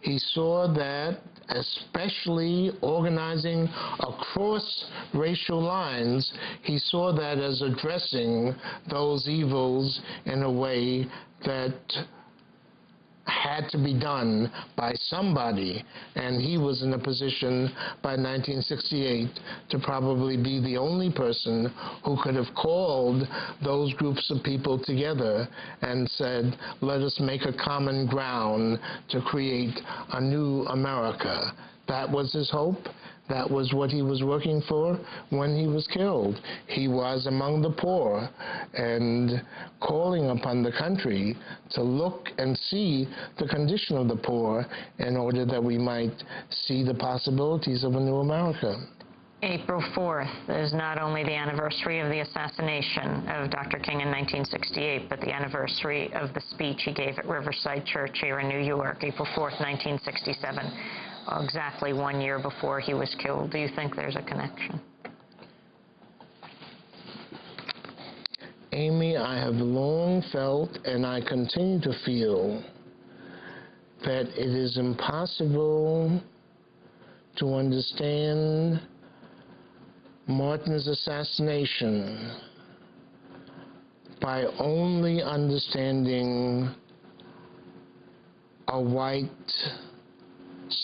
He saw that, especially organizing across racial lines, he saw that as addressing those evils in a way that had to be done by somebody, and he was in a position by 1968 to probably be the only person who could have called those groups of people together and said, let us make a common ground to create a new America. That was his hope. That was what he was working for when he was killed. He was among the poor and calling upon the country to look and see the condition of the poor in order that we might see the possibilities of a new America. April 4th is not only the anniversary of the assassination of Dr. King in 1968, but the anniversary of the speech he gave at Riverside Church here in New York, April 4th, 1967. Exactly 1 year before he was killed. Do you think there's a connection? Amy, I have long felt, and I continue to feel, that it is impossible to understand Martin's assassination by only understanding a white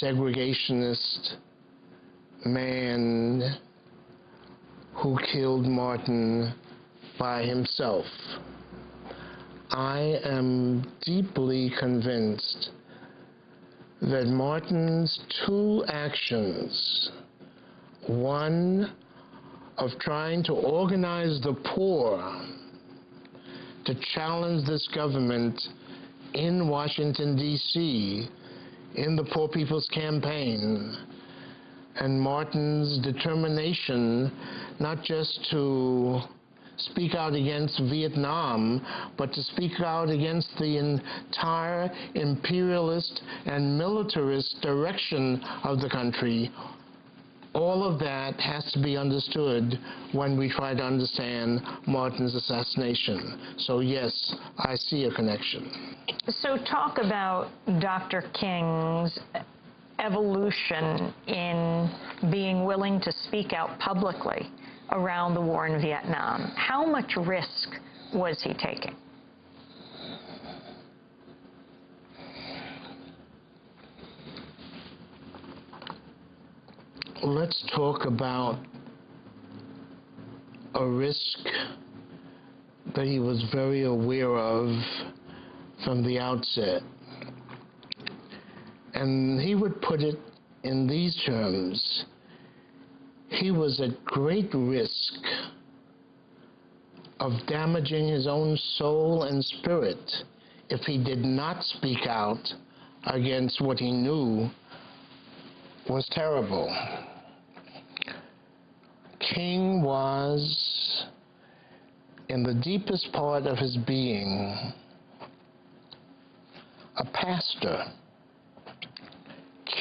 segregationist man who killed Martin by himself. I am deeply convinced that Martin's two actions, one of trying to organize the poor to challenge this government in Washington, D.C., in the Poor People's Campaign, and Martin's determination not just to speak out against Vietnam, but to speak out against the entire imperialist and militarist direction of the country. All of that has to be understood when we try to understand Martin's assassination. So yes, I see a connection. So talk about Dr. King's evolution in being willing to speak out publicly around the war in Vietnam. How much risk was he taking? Let's talk about a risk that he was very aware of from the outset. And he would put it in these terms: he was at great risk of damaging his own soul and spirit if he did not speak out against what he knew was terrible. King was, in the deepest part of his being, a pastor,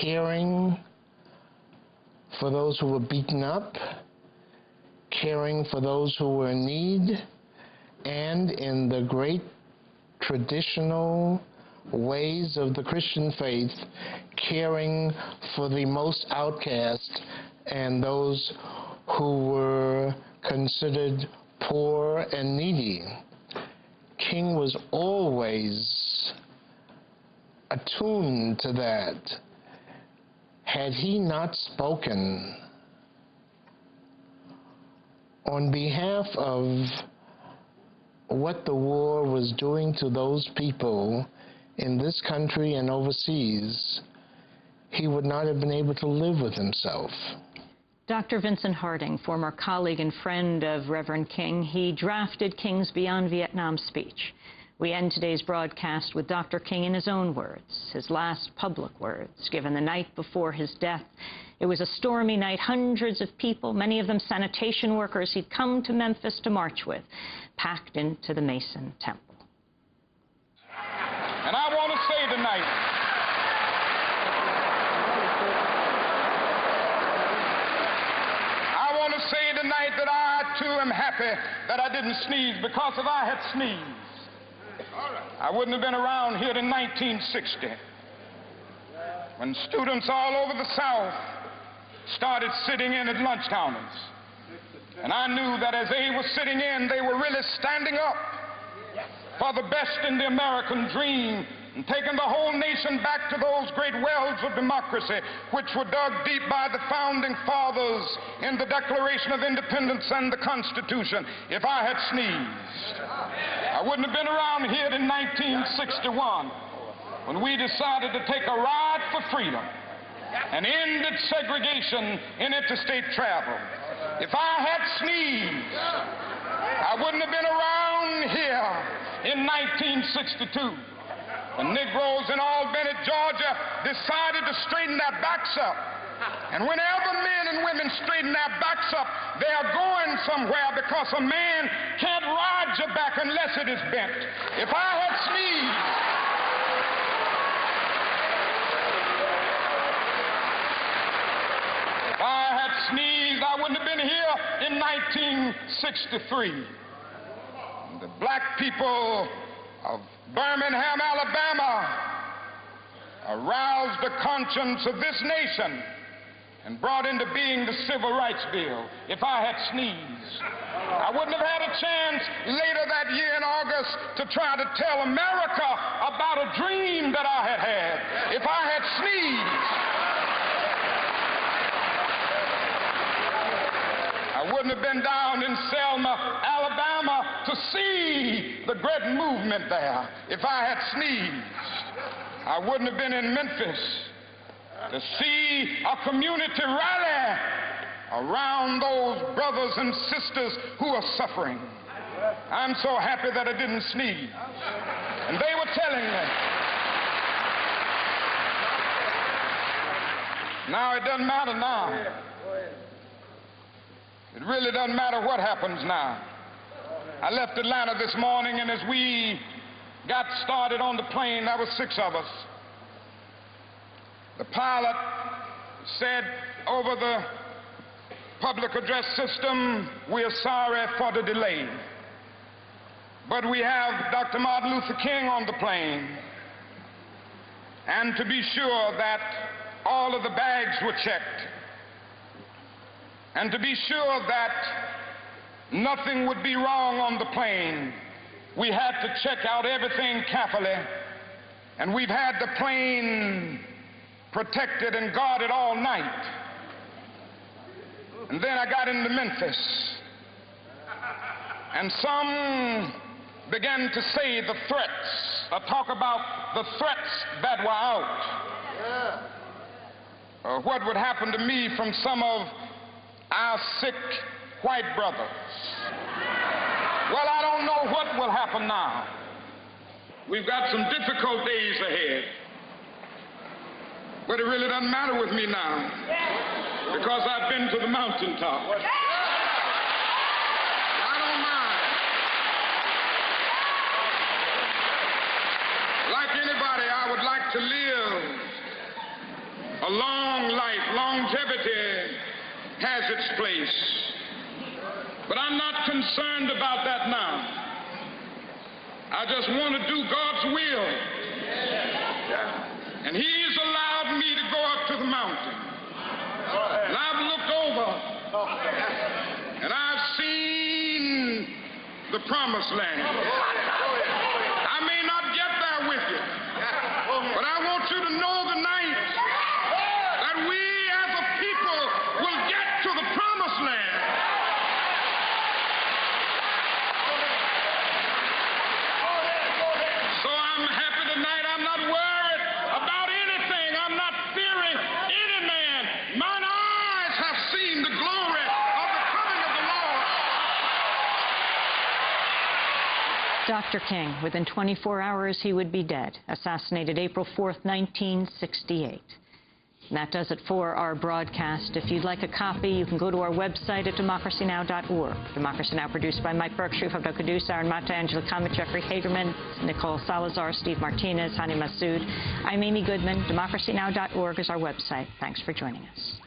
caring for those who were beaten up, caring for those who were in need, and in the great traditional ways of the Christian faith, caring for the most outcast and those who were considered poor and needy. King was always attuned to that. Had he not spoken on behalf of what the war was doing to those people in this country and overseas, he would not have been able to live with himself. Dr. Vincent Harding, former colleague and friend of Reverend King, he drafted King's Beyond Vietnam speech. We end today's broadcast with Dr. King in his own words, his last public words, given the night before his death. It was a stormy night. Hundreds of people, many of them sanitation workers he'd come to Memphis to march with, packed into the Mason Temple. And I want to say tonight, that I, too, am happy that I didn't sneeze, because if I had sneezed, I wouldn't have been around here in 1960 when students all over the South started sitting in at lunch counters. And I knew that as they were sitting in, they were really standing up for the best in the American dream and taking the whole nation back to those great wells of democracy which were dug deep by the founding fathers in the Declaration of Independence and the Constitution. If I had sneezed, I wouldn't have been around here in 1961 when we decided to take a ride for freedom and ended segregation in interstate travel. If I had sneezed, I wouldn't have been around here in 1962. The Negroes in Albany, Georgia, decided to straighten their backs up. And whenever men and women straighten their backs up, they are going somewhere, because a man can't ride your back unless it is bent. If I had sneezed, I wouldn't have been here in 1963. The black people of Birmingham, Alabama, aroused the conscience of this nation and brought into being the Civil Rights Bill. If I had sneezed, I wouldn't have had a chance later that year in August to try to tell America about a dream that I had had. If I had sneezed, I wouldn't have been down in Selma, Alabama, to see the great movement there. If I had sneezed, I wouldn't have been in Memphis to see a community rally around those brothers and sisters who are suffering. I'm so happy that I didn't sneeze. And they were telling me, now it doesn't matter now. It really doesn't matter what happens now. I left Atlanta this morning, and as we got started on the plane, there were 6 of us. The pilot said over the public address system, "We are sorry for the delay, but we have Dr. Martin Luther King on the plane, and to be sure that all of the bags were checked, and to be sure that nothing would be wrong on the plane, we had to check out everything carefully, and we've had the plane protected and guarded all night." And then I got into Memphis, and some began to say the threats, talk about the threats that were out, what would happen to me from some of our sick white brothers. Well, I don't know what will happen now. We've got some difficult days ahead. But it really doesn't matter with me now, because I've been to the mountaintop. I don't mind. Like anybody, I would like to live a long life. Longevity has its place. But I'm not concerned about that now. I just want to do God's will. And He's allowed me to go up to the mountain. And I've looked over, and I've seen the promised land. I may not get there with you, but I want you to know tonight that we as a people will get to the promised land. So I'm happy tonight. I'm not worried about anything. I'm not fearing any man. Mine eyes have seen the glory of the coming of the Lord. Dr. King, within 24 hours he would be dead, assassinated April 4th, 1968. And that does it for our broadcast. If you'd like a copy, you can go to our website at democracynow.org. Democracy Now! Produced by Mike Berkshire, Hoda Kudus, Aaron Mata, Angela Kamet, Jeffrey Hagerman, Nicole Salazar, Steve Martinez, Hani Massoud. I'm Amy Goodman. Democracynow.org is our website. Thanks for joining us.